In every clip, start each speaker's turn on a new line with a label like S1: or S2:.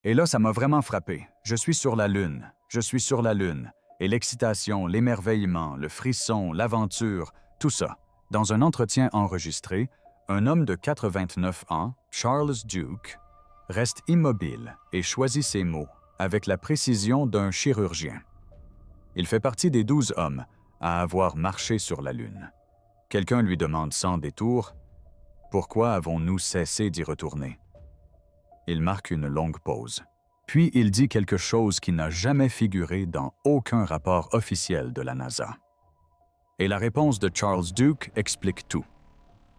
S1: Et là, ça m'a vraiment frappé. Je suis sur la Lune, je suis sur la Lune. Et l'excitation, l'émerveillement, le frisson, l'aventure, tout ça. Dans un entretien enregistré, un homme de 89 ans, Charles Duke, reste immobile et choisit ses mots avec la précision d'un chirurgien. Il fait partie des 12 hommes à avoir marché sur la Lune. Quelqu'un lui demande sans détour « Pourquoi avons-nous cessé d'y retourner ?» Il marque une longue pause. Puis il dit quelque chose qui n'a jamais figuré dans aucun rapport officiel de la NASA. Et la réponse de Charles Duke explique tout.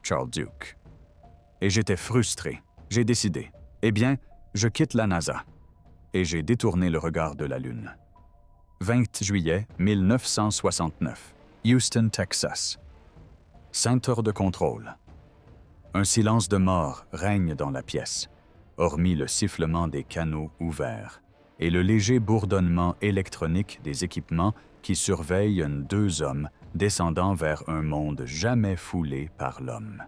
S1: Charles Duke. Et j'étais frustré. J'ai décidé. Eh bien, je quitte la NASA. Et j'ai détourné le regard de la Lune. 20 juillet 1969. Houston, Texas. Centre de contrôle. Un silence de mort règne dans la pièce, hormis le sifflement des canaux ouverts et le léger bourdonnement électronique des équipements qui surveillent deux hommes descendant vers un monde jamais foulé par l'homme.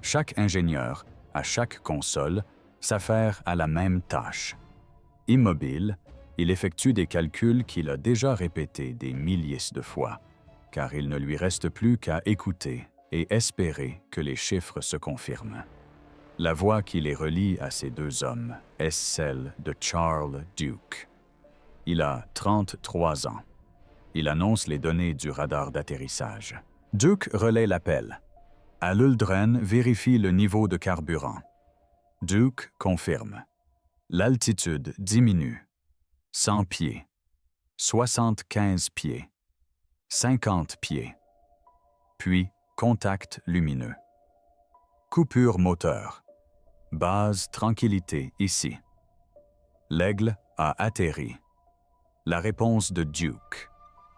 S1: Chaque ingénieur, à chaque console, s'affaire à la même tâche. Immobile, il effectue des calculs qu'il a déjà répétés des milliers de fois, car il ne lui reste plus qu'à écouter et espérer que les chiffres se confirment. La voix qui les relie à ces deux hommes est celle de Charles Duke. Il a 33 ans. Il annonce les données du radar d'atterrissage. Duke relaie l'appel. Al Uldren vérifie le niveau de carburant. Duke confirme. L'altitude diminue. 100 pieds. 75 pieds. 50 pieds. Puis, contact lumineux. Coupure moteur. Base tranquillité ici. L'aigle a atterri. La réponse de Duke,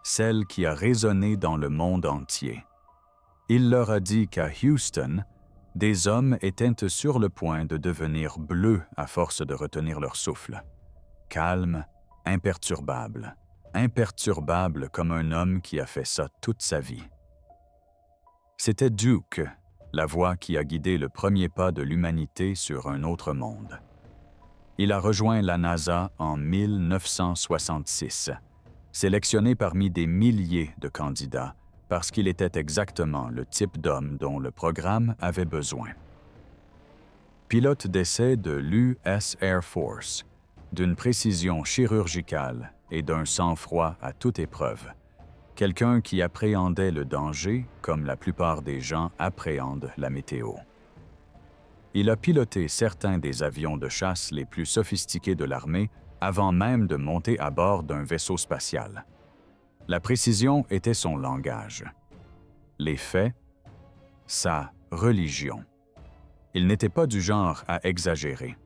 S1: celle qui a résonné dans le monde entier. Il leur a dit qu'à Houston, des hommes étaient sur le point de devenir bleus à force de retenir leur souffle. Calme, imperturbable. Imperturbable comme un homme qui a fait ça toute sa vie. C'était Duke, la voix qui a guidé le premier pas de l'humanité sur un autre monde. Il a rejoint la NASA en 1966, sélectionné parmi des milliers de candidats parce qu'il était exactement le type d'homme dont le programme avait besoin. Pilote d'essai de l'US Air Force, d'une précision chirurgicale et d'un sang-froid à toute épreuve, quelqu'un qui appréhendait le danger comme la plupart des gens appréhendent la météo. Il a piloté certains des avions de chasse les plus sophistiqués de l'armée avant même de monter à bord d'un vaisseau spatial. La précision était son langage. Les faits, sa religion. Il n'était pas du genre à exagérer.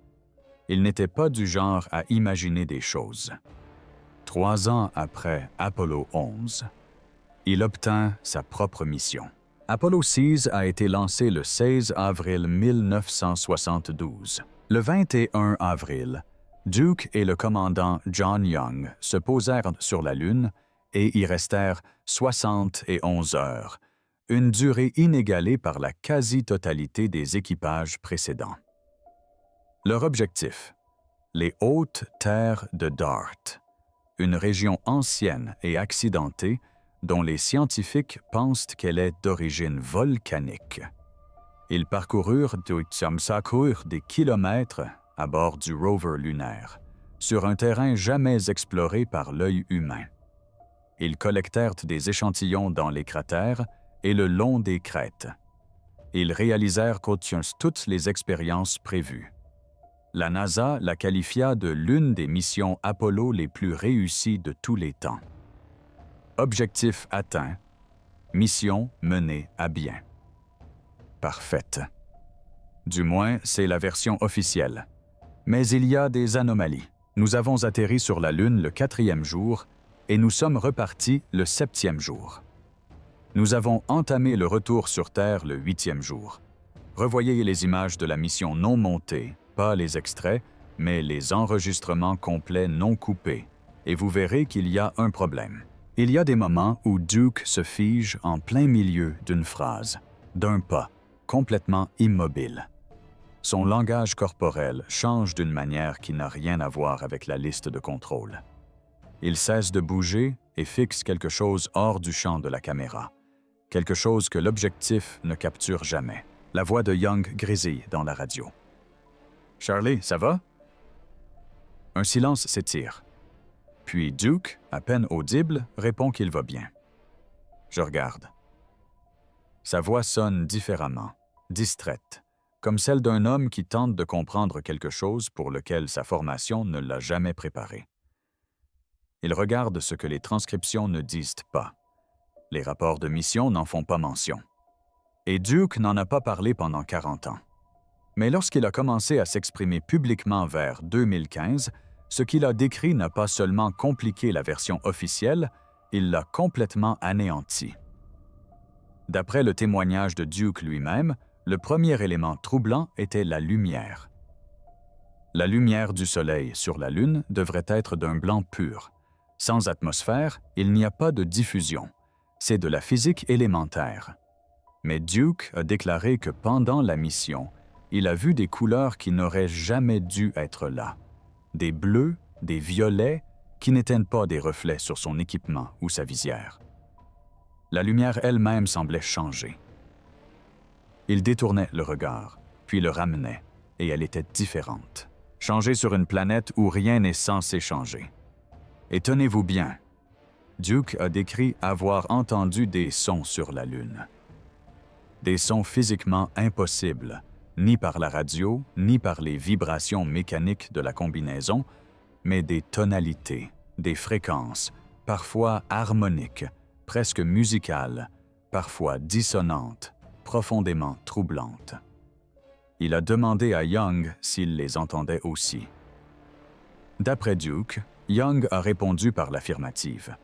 S1: Il n'était pas du genre à imaginer des choses. 3 ans après Apollo 11, il obtint sa propre mission. Apollo 6 a été lancé le 16 avril 1972. Le 21 avril, Duke et le commandant John Young se posèrent sur la Lune et y restèrent 71 heures, une durée inégalée par la quasi-totalité des équipages précédents. Leur objectif, les hautes terres de Dart, une région ancienne et accidentée dont les scientifiques pensent qu'elle est d'origine volcanique. Ils parcoururent des kilomètres à bord du rover lunaire, sur un terrain jamais exploré par l'œil humain. Ils collectèrent des échantillons dans les cratères et le long des crêtes. Ils réalisèrent toutes les expériences prévues. La NASA la qualifia de l'une des missions Apollo les plus réussies de tous les temps. Objectif atteint, mission menée à bien. Parfaite. Du moins, c'est la version officielle. Mais il y a des anomalies. Nous avons atterri sur la Lune le 4e jour et nous sommes repartis le 7e jour. Nous avons entamé le retour sur Terre le 8e jour. Revoyez les images de la mission non montée, pas les extraits, mais les enregistrements complets non coupés, et vous verrez qu'il y a un problème. Il y a des moments où Duke se fige en plein milieu d'une phrase, d'un pas, complètement immobile. Son langage corporel change d'une manière qui n'a rien à voir avec la liste de contrôle. Il cesse de bouger et fixe quelque chose hors du champ de la caméra, quelque chose que l'objectif ne capture jamais. La voix de Young grésille dans la radio. « Charlie, ça va? » Un silence s'étire. Puis Duke, à peine audible, répond qu'il va bien. Je regarde. Sa voix sonne différemment, distraite, comme celle d'un homme qui tente de comprendre quelque chose pour lequel sa formation ne l'a jamais préparé. Il regarde ce que les transcriptions ne disent pas. Les rapports de mission n'en font pas mention. Et Duke n'en a pas parlé pendant 40 ans. Mais lorsqu'il a commencé à s'exprimer publiquement vers 2015, ce qu'il a décrit n'a pas seulement compliqué la version officielle, il l'a complètement anéanti. D'après le témoignage de Duke lui-même, le premier élément troublant était la lumière. La lumière du Soleil sur la Lune devrait être d'un blanc pur. Sans atmosphère, il n'y a pas de diffusion. C'est de la physique élémentaire. Mais Duke a déclaré que pendant la mission, il a vu des couleurs qui n'auraient jamais dû être là. Des bleus, des violets, qui n'étaient pas des reflets sur son équipement ou sa visière. La lumière elle-même semblait changer. Il détournait le regard, puis le ramenait, et elle était différente. Changer sur une planète où rien n'est censé changer. Et tenez-vous bien, Duke a décrit avoir entendu des sons sur la Lune. Des sons physiquement impossibles, ni par la radio, ni par les vibrations mécaniques de la combinaison, mais des tonalités, des fréquences, parfois harmoniques, presque musicales, parfois dissonantes, profondément troublantes. Il a demandé à Young s'il les entendait aussi. D'après Duke, Young a répondu par l'affirmative.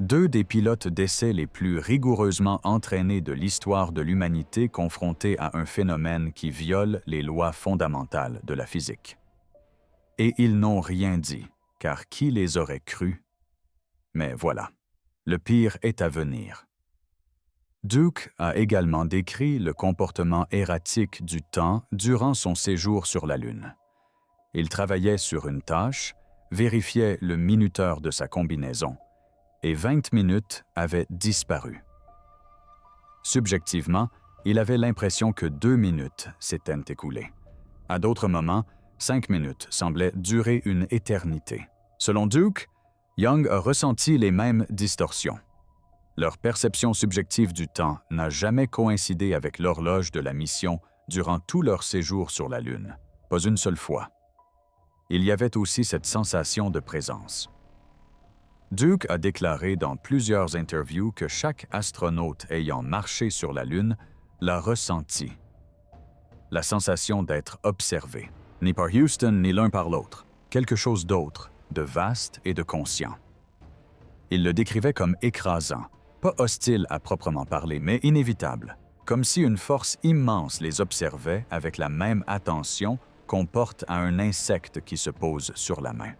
S1: Deux des pilotes d'essai les plus rigoureusement entraînés de l'histoire de l'humanité confrontés à un phénomène qui viole les lois fondamentales de la physique. Et ils n'ont rien dit, car qui les aurait crus? Mais voilà, le pire est à venir. Duke a également décrit le comportement erratique du temps durant son séjour sur la Lune. Il travaillait sur une tâche, vérifiait le minuteur de sa combinaison, et 20 minutes avaient disparu. Subjectivement, il avait l'impression que 2 minutes s'étaient écoulées. À d'autres moments, 5 minutes semblaient durer une éternité. Selon Duke, Young a ressenti les mêmes distorsions. Leur perception subjective du temps n'a jamais coïncidé avec l'horloge de la mission durant tout leur séjour sur la Lune, pas une seule fois. Il y avait aussi cette sensation de présence. Duke a déclaré dans plusieurs interviews que chaque astronaute ayant marché sur la Lune l'a ressenti. La sensation d'être observé, ni par Houston ni l'un par l'autre, quelque chose d'autre, de vaste et de conscient. Il le décrivait comme écrasant, pas hostile à proprement parler, mais inévitable, comme si une force immense les observait avec la même attention qu'on porte à un insecte qui se pose sur la main.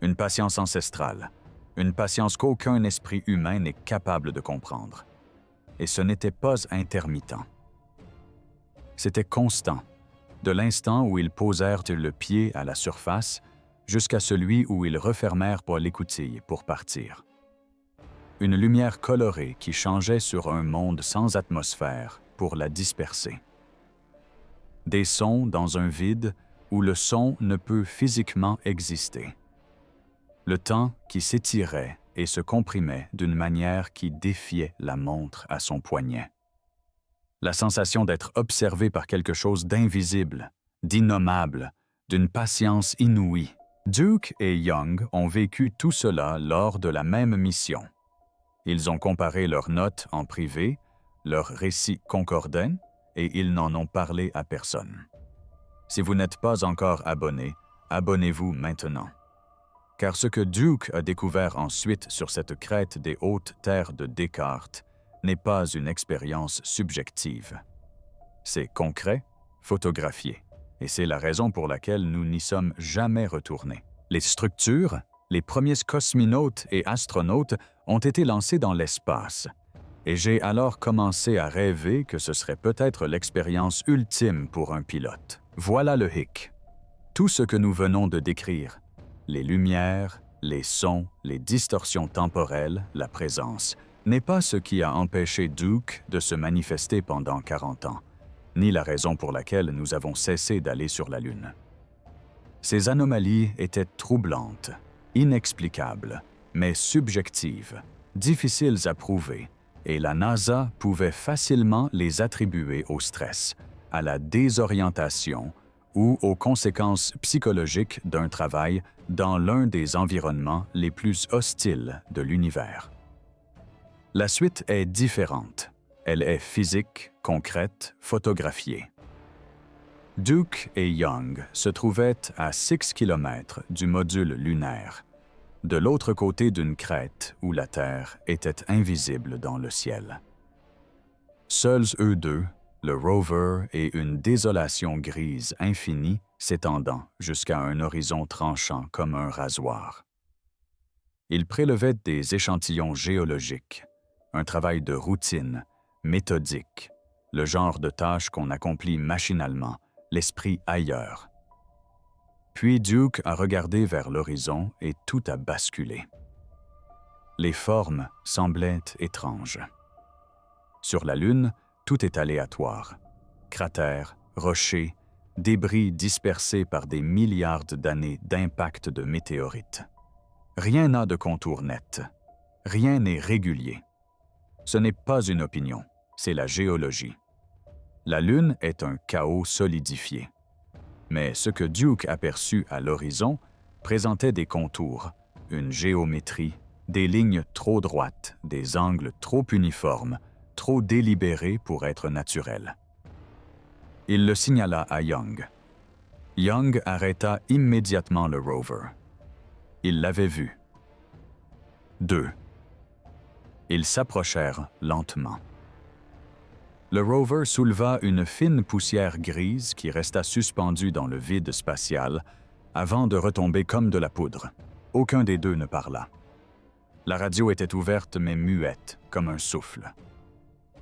S1: Une patience ancestrale, une patience qu'aucun esprit humain n'est capable de comprendre. Et ce n'était pas intermittent. C'était constant, de l'instant où ils posèrent le pied à la surface jusqu'à celui où ils refermèrent pour l'écoutille pour partir. Une lumière colorée qui changeait sur un monde sans atmosphère pour la disperser. Des sons dans un vide où le son ne peut physiquement exister. Le temps qui s'étirait et se comprimait d'une manière qui défiait la montre à son poignet. La sensation d'être observé par quelque chose d'invisible, d'innommable, d'une patience inouïe. Duke et Young ont vécu tout cela lors de la même mission. Ils ont comparé leurs notes en privé, leurs récits concordaient, et ils n'en ont parlé à personne. Si vous n'êtes pas encore abonné, abonnez-vous maintenant. Car ce que Duke a découvert ensuite sur cette crête des hautes terres de Descartes n'est pas une expérience subjective. C'est concret, photographié, et c'est la raison pour laquelle nous n'y sommes jamais retournés. Les structures, les premiers cosmonautes et astronautes ont été lancés dans l'espace, Et j'ai alors commencé à rêver que ce serait peut-être l'expérience ultime pour un pilote. Voilà le hic. Tout ce que nous venons de décrire, les lumières, les sons, les distorsions temporelles, la présence, n'est pas ce qui a empêché Duke de se manifester pendant 40 ans, ni la raison pour laquelle nous avons cessé d'aller sur la Lune. Ces anomalies étaient troublantes, inexplicables, mais subjectives, difficiles à prouver, et la NASA pouvait facilement les attribuer au stress, à la désorientation ou aux conséquences psychologiques d'un travail dans l'un des environnements les plus hostiles de l'univers. La suite est différente. Elle est physique, concrète, photographiée. Duke et Young se trouvaient à 6 km du module lunaire, de l'autre côté d'une crête où la Terre était invisible dans le ciel. Seuls eux deux, le rover et une désolation grise infinie s'étendant jusqu'à un horizon tranchant comme un rasoir. Ils prélevaient des échantillons géologiques, un travail de routine, méthodique, le genre de tâche qu'on accomplit machinalement, l'esprit ailleurs. Puis Duke a regardé vers l'horizon et tout a basculé. Les formes semblaient étranges. Sur la Lune, tout est aléatoire. Cratères, rochers, débris dispersés par des milliards d'années d'impact de météorites. Rien n'a de contour net. Rien n'est régulier. Ce n'est pas une opinion, c'est la géologie. La Lune est un chaos solidifié. Mais ce que Duke aperçut à l'horizon présentait des contours, une géométrie, des lignes trop droites, des angles trop uniformes, trop délibérés pour être naturels. Il le signala à Young. Young arrêta immédiatement le rover. Il l'avait vu. 2. Ils s'approchèrent lentement. Le rover souleva une fine poussière grise qui resta suspendue dans le vide spatial avant de retomber comme de la poudre. Aucun des deux ne parla. La radio était ouverte mais muette, comme un souffle.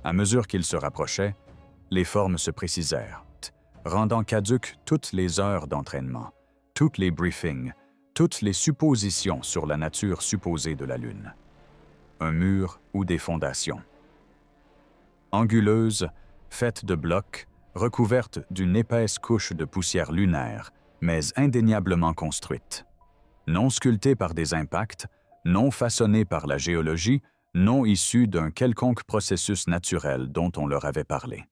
S1: À mesure qu'ils se rapprochaient, les formes se précisèrent, rendant caduques toutes les heures d'entraînement, tous les briefings, toutes les suppositions sur la nature supposée de la Lune. Un mur ou des fondations. Anguleuse, faite de blocs, recouverte d'une épaisse couche de poussière lunaire, mais indéniablement construite. Non sculptée par des impacts, non façonnée par la géologie, non issue d'un quelconque processus naturel dont on leur avait parlé.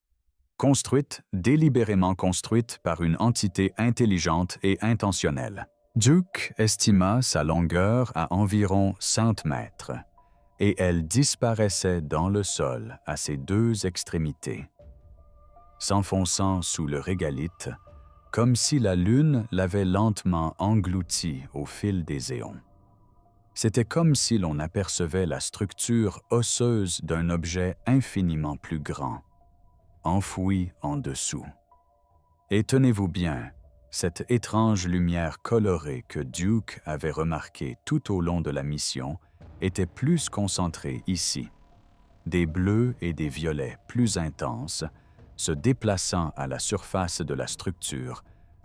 S1: Construite, délibérément construite par une entité intelligente et intentionnelle. Duke estima sa longueur à environ 100 mètres, et elle disparaissait dans le sol à ses deux extrémités, s'enfonçant sous le régolithe, comme si la Lune l'avait lentement engloutie au fil des éons. C'était comme si l'on apercevait la structure osseuse d'un objet infiniment plus grand, enfoui en dessous. Et tenez-vous bien, cette étrange lumière colorée que Duke avait remarquée tout au long de la mission était plus concentrée ici, des bleus et des violets plus intenses, se déplaçant à la surface de la structure,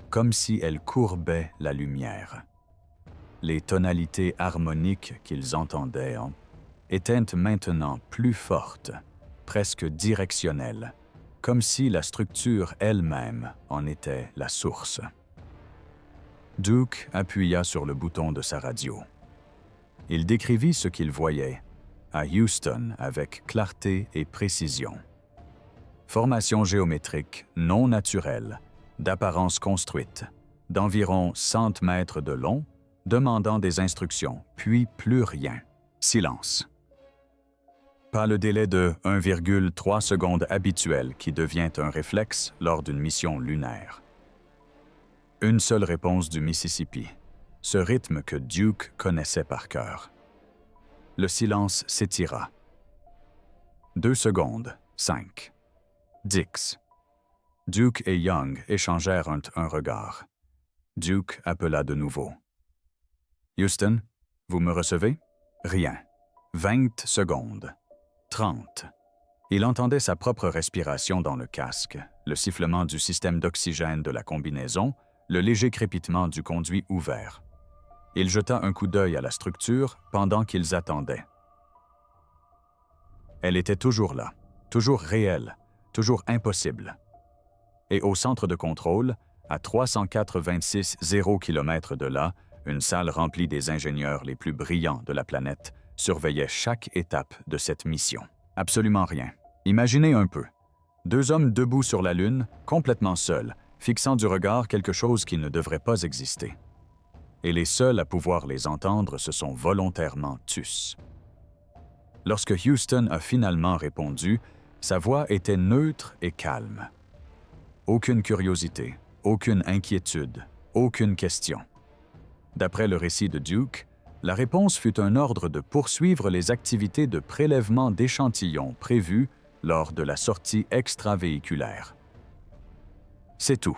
S1: comme si elle courbait la lumière. Les tonalités harmoniques qu'ils entendaient étaient maintenant plus fortes, presque directionnelles, comme si la structure elle-même en était la source. Duke appuya sur le bouton de sa radio. Il décrivit ce qu'il voyait, à Houston avec clarté et précision. Formation géométrique non naturelle, d'apparence construite, d'environ 100 mètres de long, demandant des instructions, puis plus rien. Silence. Pas le délai de 1,3 secondes habituel qui devient un réflexe lors d'une mission lunaire. Une seule réponse du Mississippi, ce rythme que Duke connaissait par cœur. Le silence s'étira. 2 secondes, 5. 10. Duke et Young échangèrent un regard. Duke appela de nouveau. « Houston, vous me recevez? » Rien. 20 secondes. 30. Il entendait sa propre respiration dans le casque, le sifflement du système d'oxygène de la combinaison, le léger crépitement du conduit ouvert. Il jeta un coup d'œil à la structure pendant qu'ils attendaient. Elle était toujours là, toujours réelle, toujours impossible. Et au centre de contrôle, à 304,26 km de là, une salle remplie des ingénieurs les plus brillants de la planète surveillait chaque étape de cette mission. Absolument rien. Imaginez un peu. 2 hommes debout sur la Lune, complètement seuls, fixant du regard quelque chose qui ne devrait pas exister. Et les seuls à pouvoir les entendre se sont volontairement tus. Lorsque Houston a finalement répondu, sa voix était neutre et calme. Aucune curiosité, aucune inquiétude, aucune question. D'après le récit de Duke, la réponse fut un ordre de poursuivre les activités de prélèvement d'échantillons prévues lors de la sortie extravéhiculaire. C'est tout.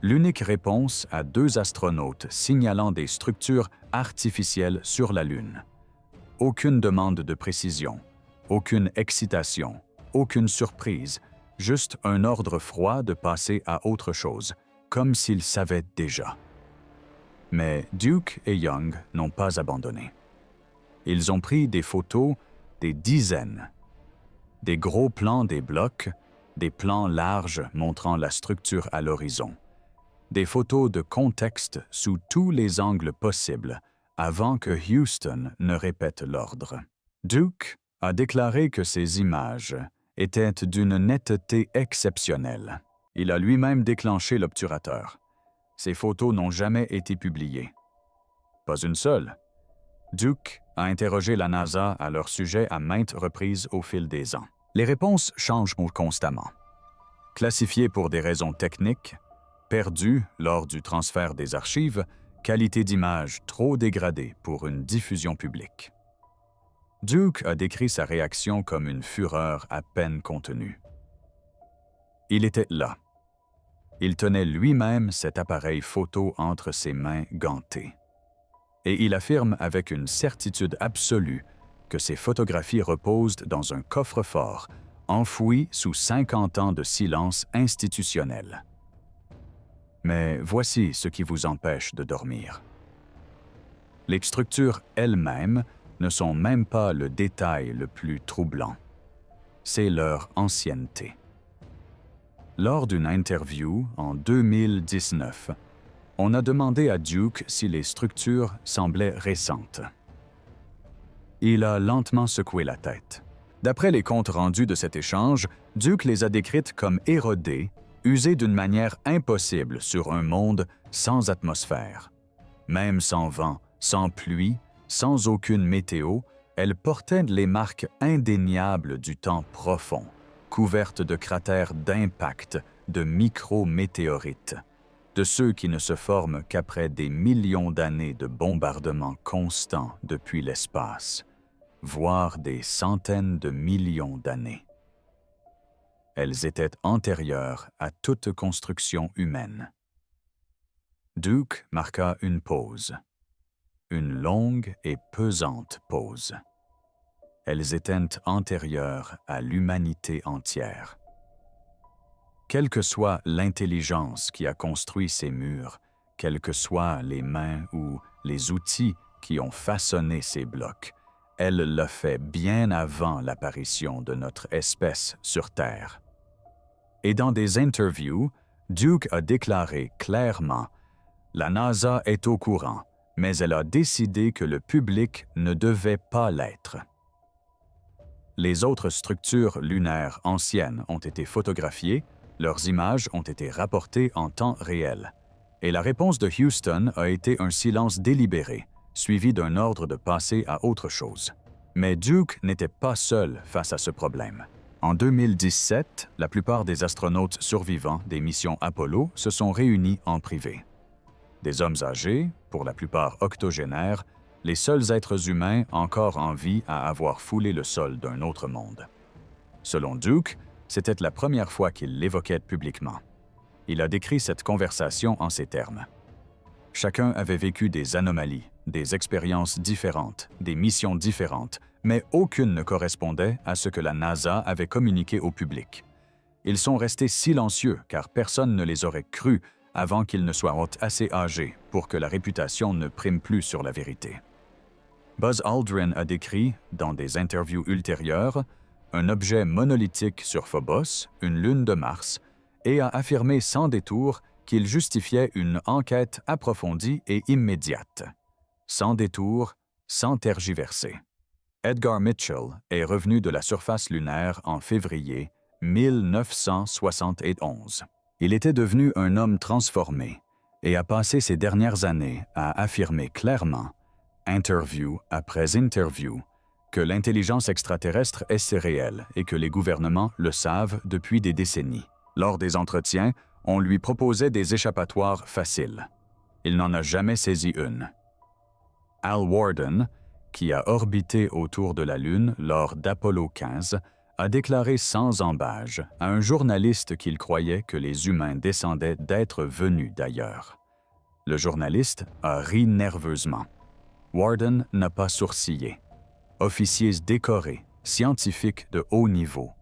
S1: L'unique réponse à 2 astronautes signalant des structures artificielles sur la Lune. Aucune demande de précision, aucune excitation, aucune surprise, juste un ordre froid de passer à autre chose, comme s'ils savaient déjà. Mais Duke et Young n'ont pas abandonné. Ils ont pris des photos, des dizaines, des gros plans des blocs, des plans larges montrant la structure à l'horizon, des photos de contexte sous tous les angles possibles avant que Houston ne répète l'ordre. Duke a déclaré que ces images étaient d'une netteté exceptionnelle. Il a lui-même déclenché l'obturateur. Ces photos n'ont jamais été publiées. Pas une seule. Duke a interrogé la NASA à leur sujet à maintes reprises au fil des ans. Les réponses changent constamment. Classifiées pour des raisons techniques, perdues lors du transfert des archives, qualité d'image trop dégradée pour une diffusion publique. Duke a décrit sa réaction comme une fureur à peine contenue. Il était là. Il tenait lui-même cet appareil photo entre ses mains gantées. Et il affirme avec une certitude absolue que ces photographies reposent dans un coffre-fort, enfoui sous 50 ans de silence institutionnel. Mais voici ce qui vous empêche de dormir. Les structures elles-mêmes ne sont même pas le détail le plus troublant. C'est leur ancienneté. Lors d'une interview en 2019, on a demandé à Duke si les structures semblaient récentes. Il a lentement secoué la tête. D'après les comptes rendus de cet échange, Duke les a décrites comme érodées, usées d'une manière impossible sur un monde sans atmosphère. Même sans vent, sans pluie, sans aucune météo, elles portaient les marques indéniables du temps profond, couvertes de cratères d'impact de micro-météorites, de ceux qui ne se forment qu'après des millions d'années de bombardements constants depuis l'espace, voire des centaines de millions d'années. Elles étaient antérieures à toute construction humaine. Duke marqua une pause, une longue et pesante pause. Elles étaient antérieures à l'humanité entière. Quelle que soit l'intelligence qui a construit ces murs, quelles que soient les mains ou les outils qui ont façonné ces blocs, elle l'a fait bien avant l'apparition de notre espèce sur Terre. Et dans des interviews, Duke a déclaré clairement « La NASA est au courant, mais elle a décidé que le public ne devait pas l'être. » Les autres structures lunaires anciennes ont été photographiées, leurs images ont été rapportées en temps réel. Et la réponse de Houston a été un silence délibéré, suivi d'un ordre de passer à autre chose. Mais Duke n'était pas seul face à ce problème. En 2017, la plupart des astronautes survivants des missions Apollo se sont réunis en privé. Des hommes âgés, pour la plupart octogénaires, les seuls êtres humains encore en vie à avoir foulé le sol d'un autre monde. Selon Duke, c'était la première fois qu'il l'évoquait publiquement. Il a décrit cette conversation en ces termes. Chacun avait vécu des anomalies, des expériences différentes, des missions différentes, mais aucune ne correspondait à ce que la NASA avait communiqué au public. Ils sont restés silencieux car personne ne les aurait crus avant qu'ils ne soient assez âgés pour que la réputation ne prime plus sur la vérité. Buzz Aldrin a décrit, dans des interviews ultérieures, un objet monolithique sur Phobos, une lune de Mars, et a affirmé sans détour qu'il justifiait une enquête approfondie et immédiate. Sans détour, sans tergiverser. Edgar Mitchell est revenu de la surface lunaire en février 1971. Il était devenu un homme transformé et a passé ses dernières années à affirmer clairement, interview après interview, que l'intelligence extraterrestre est réelle et que les gouvernements le savent depuis des décennies. Lors des entretiens, on lui proposait des échappatoires faciles. Il n'en a jamais saisi une. Al Worden, qui a orbité autour de la Lune lors d'Apollo 15, a déclaré sans ambages à un journaliste qu'il croyait que les humains descendaient d'êtres venus d'ailleurs. Le journaliste a ri nerveusement. Worden n'a pas sourcillé. Officiers décorés, scientifiques de haut niveau,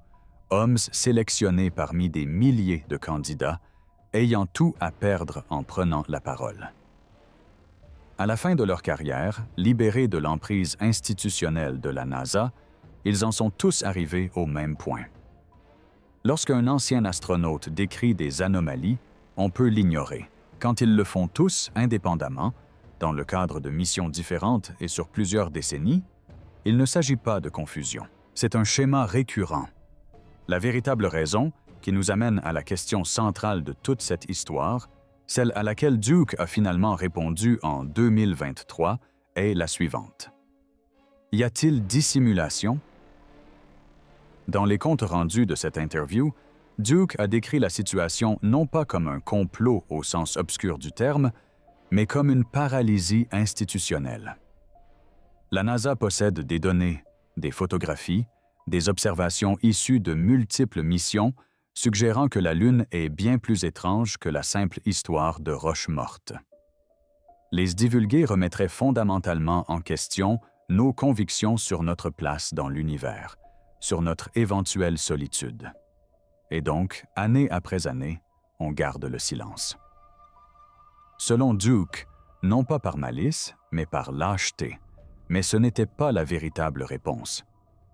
S1: hommes sélectionnés parmi des milliers de candidats, ayant tout à perdre en prenant la parole. À la fin de leur carrière, libérés de l'emprise institutionnelle de la NASA, ils en sont tous arrivés au même point. Lorsqu'un ancien astronaute décrit des anomalies, on peut l'ignorer. Quand ils le font tous indépendamment, dans le cadre de missions différentes et sur plusieurs décennies, il ne s'agit pas de confusion. C'est un schéma récurrent. La véritable raison, qui nous amène à la question centrale de toute cette histoire, celle à laquelle Duke a finalement répondu en 2023, est la suivante. Y a-t-il dissimulation? Dans les comptes rendus de cette interview, Duke a décrit la situation non pas comme un complot au sens obscur du terme, mais comme une paralysie institutionnelle. La NASA possède des données, des photographies, des observations issues de multiples missions suggérant que la Lune est bien plus étrange que la simple histoire de roches mortes. Les divulguer remettrait fondamentalement en question nos convictions sur notre place dans l'univers, sur notre éventuelle solitude. Et donc, année après année, on garde le silence. Selon Duke, non pas par malice, mais par lâcheté, mais ce n'était pas la véritable réponse,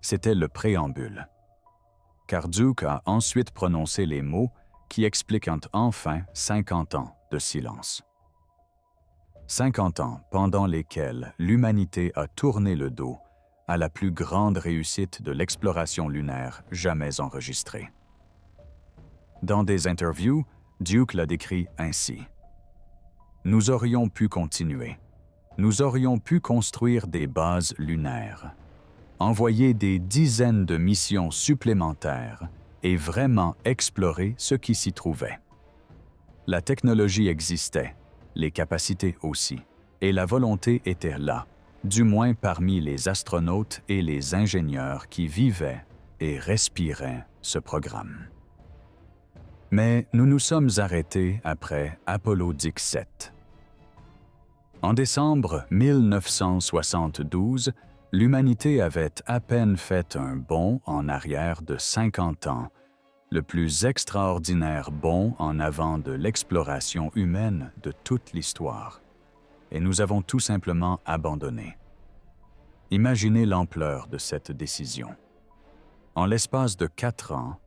S1: c'était le préambule. Car Duke a ensuite prononcé les mots qui expliquent enfin 50 ans de silence. 50 ans pendant lesquels l'humanité a tourné le dos à la plus grande réussite de l'exploration lunaire jamais enregistrée. Dans des interviews, Duke l'a décrit ainsi. « Nous aurions pu continuer. Nous aurions pu construire des bases lunaires, envoyer des dizaines de missions supplémentaires et vraiment explorer ce qui s'y trouvait. La technologie existait, les capacités aussi, et la volonté était là, du moins parmi les astronautes et les ingénieurs qui vivaient et respiraient ce programme. Mais nous nous sommes arrêtés après Apollo 17. En décembre 1972, l'humanité avait à peine fait un bond en arrière de 50 ans, le plus extraordinaire bond en avant de l'exploration humaine de toute l'histoire. Et nous avons tout simplement abandonné. Imaginez l'ampleur de cette décision. En l'espace de 4 ans,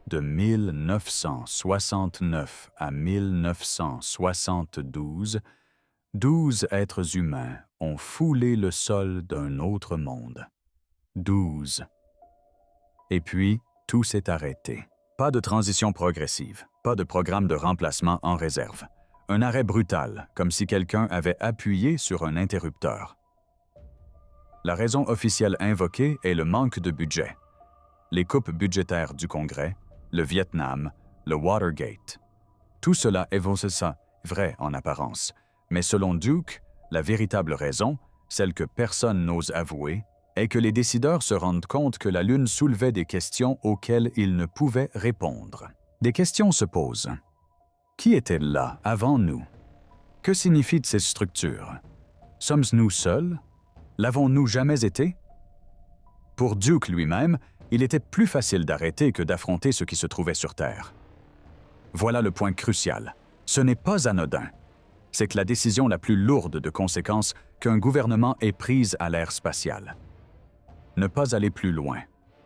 S1: de 1969 à 1972, 12 êtres humains ont foulé le sol d'un autre monde. 12. Et puis, tout s'est arrêté. Pas de transition progressive, pas de programme de remplacement en réserve. Un arrêt brutal, comme si quelqu'un avait appuyé sur un interrupteur. La raison officielle invoquée est le manque de budget. Les coupes budgétaires du Congrès, le Vietnam, le Watergate. Tout cela est vrai en apparence, mais selon Duke, la véritable raison, celle que personne n'ose avouer, est que les décideurs se rendent compte que la Lune soulevait des questions auxquelles ils ne pouvaient répondre. Des questions se posent. Qui était là avant nous? Que signifient ces structures? Sommes-nous seuls? L'avons-nous jamais été? Pour Duke lui-même, il était plus facile d'arrêter que d'affronter ce qui se trouvait sur Terre. Voilà le point crucial. Ce n'est pas anodin. C'est que la décision la plus lourde de conséquences qu'un gouvernement ait prise à l'ère spatiale. Ne pas aller plus loin,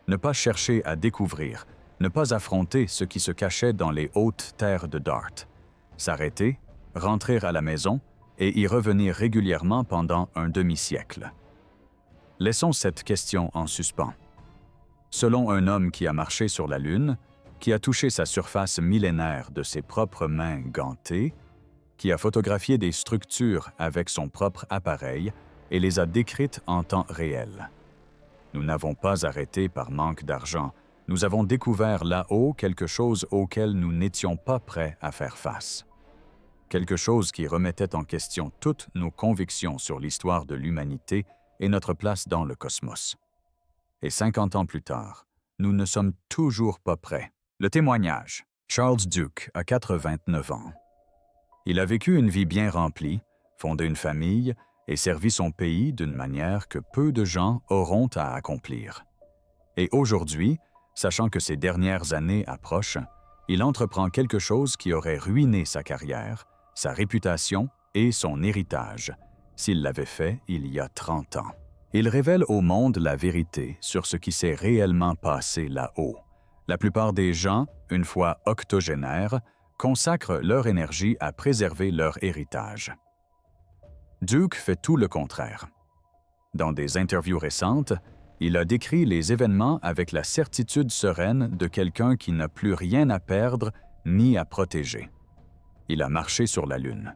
S1: ne pas chercher à découvrir, ne pas affronter ce qui se cachait dans les hautes terres de DART. S'arrêter, rentrer à la maison et y revenir régulièrement pendant un demi-siècle. Laissons cette question en suspens. Selon un homme qui a marché sur la Lune, qui a touché sa surface millénaire de ses propres mains gantées, qui a photographié des structures avec son propre appareil et les a décrites en temps réel. Nous n'avons pas arrêté par manque d'argent. Nous avons découvert là-haut quelque chose auquel nous n'étions pas prêts à faire face. Quelque chose qui remettait en question toutes nos convictions sur l'histoire de l'humanité et notre place dans le cosmos. Et 50 ans plus tard, nous ne sommes toujours pas prêts. Le témoignage. Charles Duke a 89 ans. Il a vécu une vie bien remplie, fondé une famille et servi son pays d'une manière que peu de gens auront à accomplir. Et aujourd'hui, sachant que ses dernières années approchent, il entreprend quelque chose qui aurait ruiné sa carrière, sa réputation et son héritage, s'il l'avait fait il y a 30 ans. Il révèle au monde la vérité sur ce qui s'est réellement passé là-haut. La plupart des gens, une fois octogénaires, consacrent leur énergie à préserver leur héritage. Duke fait tout le contraire. Dans des interviews récentes, il a décrit les événements avec la certitude sereine de quelqu'un qui n'a plus rien à perdre ni à protéger. Il a marché sur la Lune.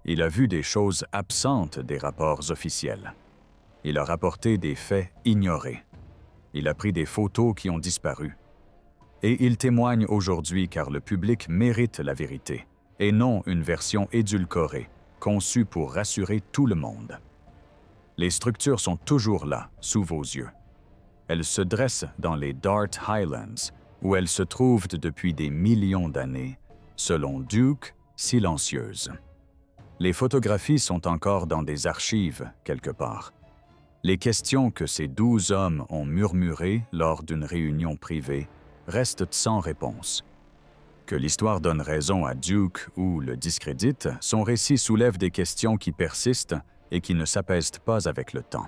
S1: Il a vu des choses absentes des rapports officiels. Il a rapporté des faits ignorés. Il a pris des photos qui ont disparu. Et il témoigne aujourd'hui car le public mérite la vérité, et non une version édulcorée, conçue pour rassurer tout le monde. Les structures sont toujours là, sous vos yeux. Elles se dressent dans les Dart Highlands, où elles se trouvent depuis des millions d'années, selon Duke, silencieuses. Les photographies sont encore dans des archives, quelque part. Les questions que ces 12 hommes ont murmurées lors d'une réunion privée restent sans réponse. Que l'histoire donne raison à Duke ou le discrédite, son récit soulève des questions qui persistent et qui ne s'apaisent pas avec le temps.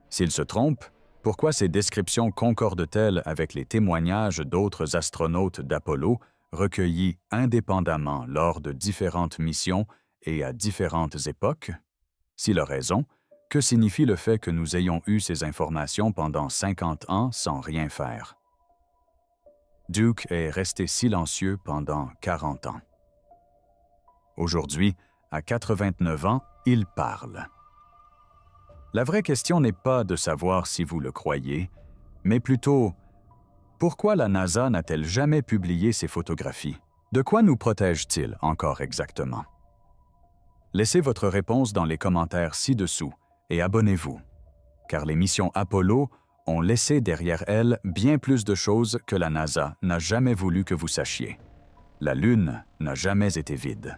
S1: S'il se trompe, pourquoi ces descriptions concordent-elles avec les témoignages d'autres astronautes d'Apollo recueillis indépendamment lors de différentes missions et à différentes époques? S'il a raison, que signifie le fait que nous ayons eu ces informations pendant 50 ans sans rien faire? Duke est resté silencieux pendant 40 ans. Aujourd'hui, à 89 ans, il parle. La vraie question n'est pas de savoir si vous le croyez, mais plutôt, pourquoi la NASA n'a-t-elle jamais publié ces photographies? De quoi nous protège-t-il encore exactement? Laissez votre réponse dans les commentaires ci-dessous et abonnez-vous, car les missions Apollo ont laissé derrière elles bien plus de choses que la NASA n'a jamais voulu que vous sachiez. La Lune n'a jamais été vide.